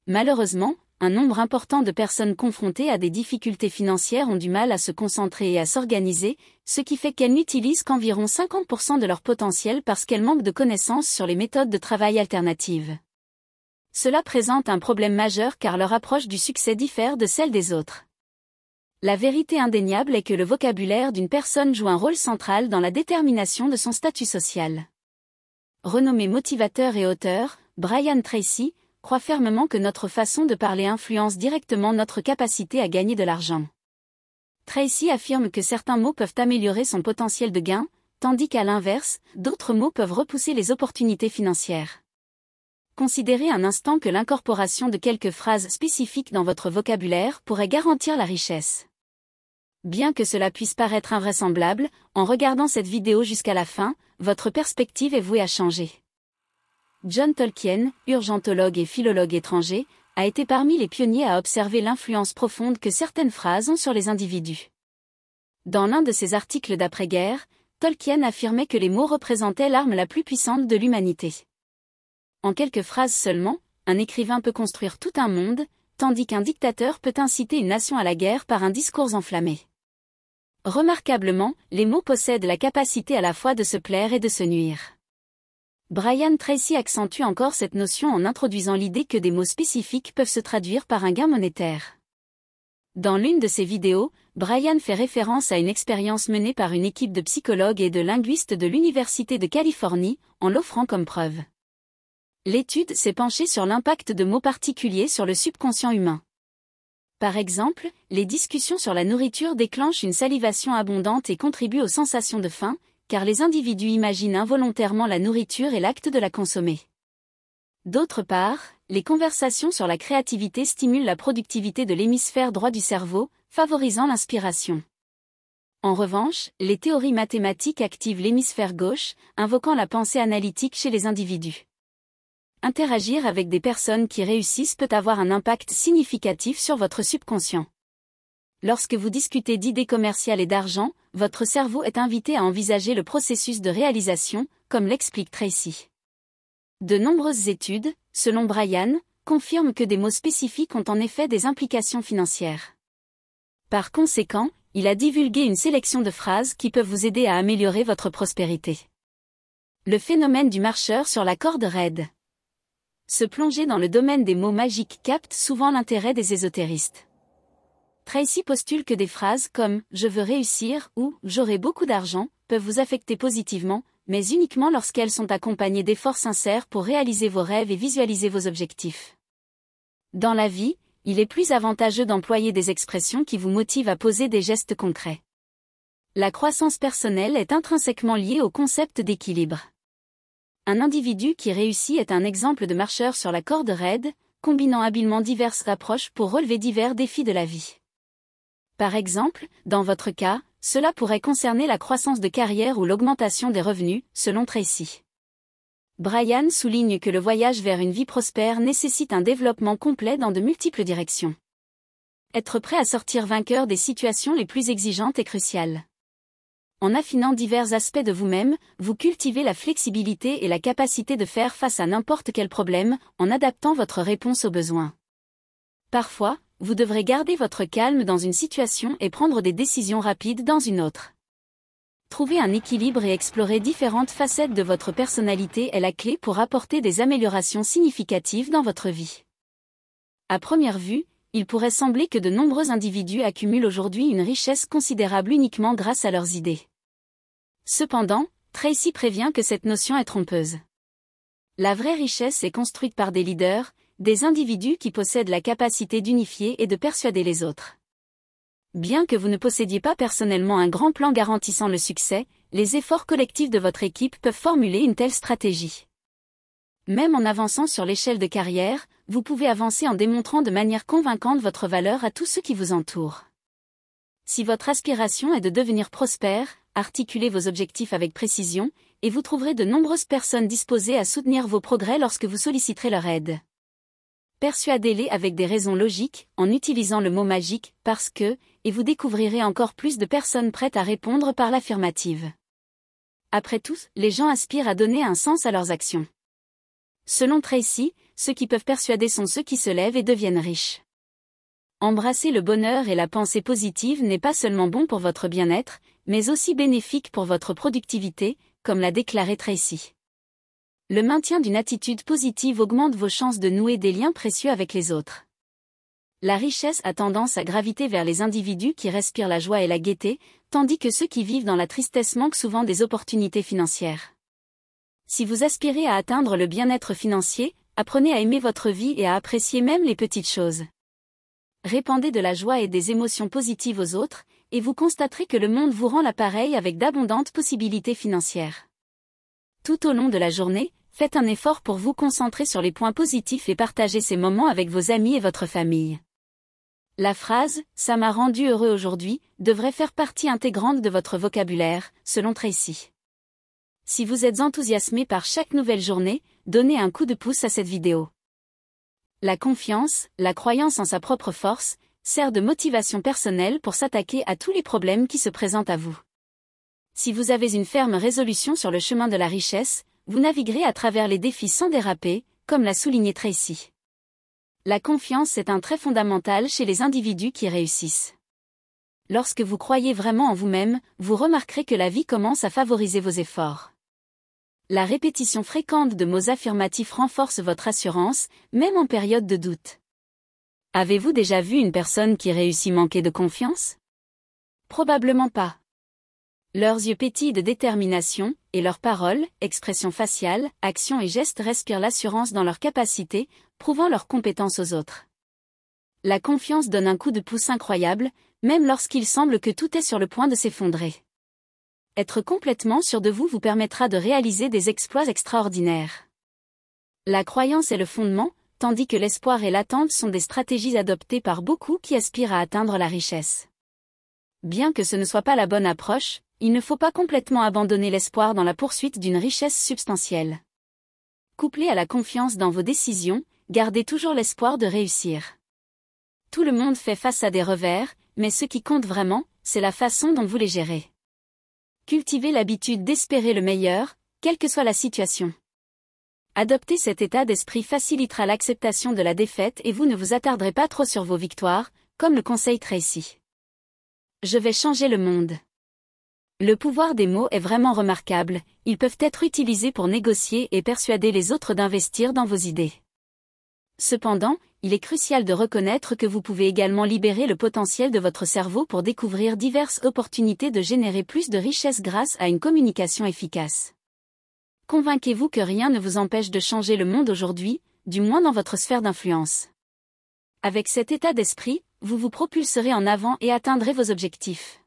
Malheureusement, un nombre important de personnes confrontées à des difficultés financières ont du mal à se concentrer et à s'organiser, ce qui fait qu'elles n'utilisent qu'environ 50% de leur potentiel parce qu'elles manquent de connaissances sur les méthodes de travail alternatives. Cela présente un problème majeur car leur approche du succès diffère de celle des autres. La vérité indéniable est que le vocabulaire d'une personne joue un rôle central dans la détermination de son statut social. Renommé motivateur et auteur, Brian Tracy croit fermement que notre façon de parler influence directement notre capacité à gagner de l'argent. Tracy affirme que certains mots peuvent améliorer son potentiel de gain, tandis qu'à l'inverse, d'autres mots peuvent repousser les opportunités financières. Considérez un instant que l'incorporation de quelques phrases spécifiques dans votre vocabulaire pourrait garantir la richesse. Bien que cela puisse paraître invraisemblable, en regardant cette vidéo jusqu'à la fin, votre perspective est vouée à changer. John Tolkien, urgentologue et philologue étranger, a été parmi les pionniers à observer l'influence profonde que certaines phrases ont sur les individus. Dans l'un de ses articles d'après-guerre, Tolkien affirmait que les mots représentaient l'arme la plus puissante de l'humanité. En quelques phrases seulement, un écrivain peut construire tout un monde, tandis qu'un dictateur peut inciter une nation à la guerre par un discours enflammé. Remarquablement, les mots possèdent la capacité à la fois de se plaire et de se nuire. Brian Tracy accentue encore cette notion en introduisant l'idée que des mots spécifiques peuvent se traduire par un gain monétaire. Dans l'une de ses vidéos, Brian fait référence à une expérience menée par une équipe de psychologues et de linguistes de l'Université de Californie, en l'offrant comme preuve. L'étude s'est penchée sur l'impact de mots particuliers sur le subconscient humain. Par exemple, les discussions sur la nourriture déclenchent une salivation abondante et contribuent aux sensations de faim, car les individus imaginent involontairement la nourriture et l'acte de la consommer. D'autre part, les conversations sur la créativité stimulent la productivité de l'hémisphère droit du cerveau, favorisant l'inspiration. En revanche, les théories mathématiques activent l'hémisphère gauche, invoquant la pensée analytique chez les individus. Interagir avec des personnes qui réussissent peut avoir un impact significatif sur votre subconscient. Lorsque vous discutez d'idées commerciales et d'argent, votre cerveau est invité à envisager le processus de réalisation, comme l'explique Tracy. De nombreuses études, selon Brian, confirment que des mots spécifiques ont en effet des implications financières. Par conséquent, il a divulgué une sélection de phrases qui peuvent vous aider à améliorer votre prospérité. Le phénomène du marcheur sur la corde raide. Se plonger dans le domaine des mots magiques capte souvent l'intérêt des ésotéristes. Tracy postule que des phrases comme « je veux réussir » ou « j'aurai beaucoup d'argent » peuvent vous affecter positivement, mais uniquement lorsqu'elles sont accompagnées d'efforts sincères pour réaliser vos rêves et visualiser vos objectifs. Dans la vie, il est plus avantageux d'employer des expressions qui vous motivent à poser des gestes concrets. La croissance personnelle est intrinsèquement liée au concept d'équilibre. Un individu qui réussit est un exemple de marcheur sur la corde raide, combinant habilement diverses approches pour relever divers défis de la vie. Par exemple, dans votre cas, cela pourrait concerner la croissance de carrière ou l'augmentation des revenus, selon Tracy. Brian souligne que le voyage vers une vie prospère nécessite un développement complet dans de multiples directions. Être prêt à sortir vainqueur des situations les plus exigeantes est crucial. En affinant divers aspects de vous-même, vous cultivez la flexibilité et la capacité de faire face à n'importe quel problème, en adaptant votre réponse aux besoins. Parfois, vous devrez garder votre calme dans une situation et prendre des décisions rapides dans une autre. Trouver un équilibre et explorer différentes facettes de votre personnalité est la clé pour apporter des améliorations significatives dans votre vie. À première vue, il pourrait sembler que de nombreux individus accumulent aujourd'hui une richesse considérable uniquement grâce à leurs idées. Cependant, Tracy prévient que cette notion est trompeuse. La vraie richesse est construite par des leaders, des individus qui possèdent la capacité d'unifier et de persuader les autres. Bien que vous ne possédiez pas personnellement un grand plan garantissant le succès, les efforts collectifs de votre équipe peuvent formuler une telle stratégie. Même en avançant sur l'échelle de carrière, vous pouvez avancer en démontrant de manière convaincante votre valeur à tous ceux qui vous entourent. Si votre aspiration est de devenir prospère, articulez vos objectifs avec précision, et vous trouverez de nombreuses personnes disposées à soutenir vos progrès lorsque vous solliciterez leur aide. Persuadez-les avec des raisons logiques, en utilisant le mot magique « parce que », et vous découvrirez encore plus de personnes prêtes à répondre par l'affirmative. Après tout, les gens aspirent à donner un sens à leurs actions. Selon Tracy, ceux qui peuvent persuader sont ceux qui se lèvent et deviennent riches. Embrasser le bonheur et la pensée positive n'est pas seulement bon pour votre bien-être, mais aussi bénéfique pour votre productivité, comme l'a déclaré Tracy. Le maintien d'une attitude positive augmente vos chances de nouer des liens précieux avec les autres. La richesse a tendance à graviter vers les individus qui respirent la joie et la gaieté, tandis que ceux qui vivent dans la tristesse manquent souvent des opportunités financières. Si vous aspirez à atteindre le bien-être financier, apprenez à aimer votre vie et à apprécier même les petites choses. Répandez de la joie et des émotions positives aux autres, et vous constaterez que le monde vous rend l'appareil avec d'abondantes possibilités financières. Tout au long de la journée, faites un effort pour vous concentrer sur les points positifs et partagez ces moments avec vos amis et votre famille. La phrase « ça m'a rendu heureux aujourd'hui » devrait faire partie intégrante de votre vocabulaire, selon Tracy. Si vous êtes enthousiasmé par chaque nouvelle journée, donnez un coup de pouce à cette vidéo. La confiance, la croyance en sa propre force, sert de motivation personnelle pour s'attaquer à tous les problèmes qui se présentent à vous. Si vous avez une ferme résolution sur le chemin de la richesse, vous naviguerez à travers les défis sans déraper, comme l'a souligné Tracy. La confiance est un trait fondamental chez les individus qui réussissent. Lorsque vous croyez vraiment en vous-même, vous remarquerez que la vie commence à favoriser vos efforts. La répétition fréquente de mots affirmatifs renforce votre assurance, même en période de doute. Avez-vous déjà vu une personne qui réussit manquer de confiance? Probablement pas. Leurs yeux pétillent de détermination, et leurs paroles, expressions faciales, actions et gestes respirent l'assurance dans leur capacité, prouvant leur compétence aux autres. La confiance donne un coup de pouce incroyable, même lorsqu'il semble que tout est sur le point de s'effondrer. Être complètement sûr de vous vous permettra de réaliser des exploits extraordinaires. La croyance est le fondement, tandis que l'espoir et l'attente sont des stratégies adoptées par beaucoup qui aspirent à atteindre la richesse. Bien que ce ne soit pas la bonne approche, il ne faut pas complètement abandonner l'espoir dans la poursuite d'une richesse substantielle. Couplé à la confiance dans vos décisions, gardez toujours l'espoir de réussir. Tout le monde fait face à des revers, mais ce qui compte vraiment, c'est la façon dont vous les gérez. Cultivez l'habitude d'espérer le meilleur, quelle que soit la situation. Adopter cet état d'esprit facilitera l'acceptation de la défaite et vous ne vous attarderez pas trop sur vos victoires, comme le conseille Tracy. Je vais changer le monde. Le pouvoir des mots est vraiment remarquable, ils peuvent être utilisés pour négocier et persuader les autres d'investir dans vos idées. Cependant, il est crucial de reconnaître que vous pouvez également libérer le potentiel de votre cerveau pour découvrir diverses opportunités de générer plus de richesse grâce à une communication efficace. Convainquez-vous que rien ne vous empêche de changer le monde aujourd'hui, du moins dans votre sphère d'influence. Avec cet état d'esprit, vous vous propulserez en avant et atteindrez vos objectifs.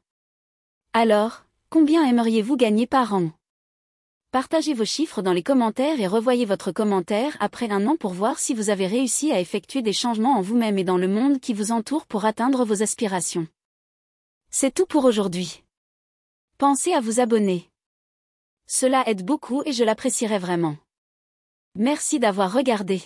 Alors, combien aimeriez-vous gagner par an? Partagez vos chiffres dans les commentaires et revoyez votre commentaire après un an pour voir si vous avez réussi à effectuer des changements en vous-même et dans le monde qui vous entoure pour atteindre vos aspirations. C'est tout pour aujourd'hui. Pensez à vous abonner. Cela aide beaucoup et je l'apprécierais vraiment. Merci d'avoir regardé.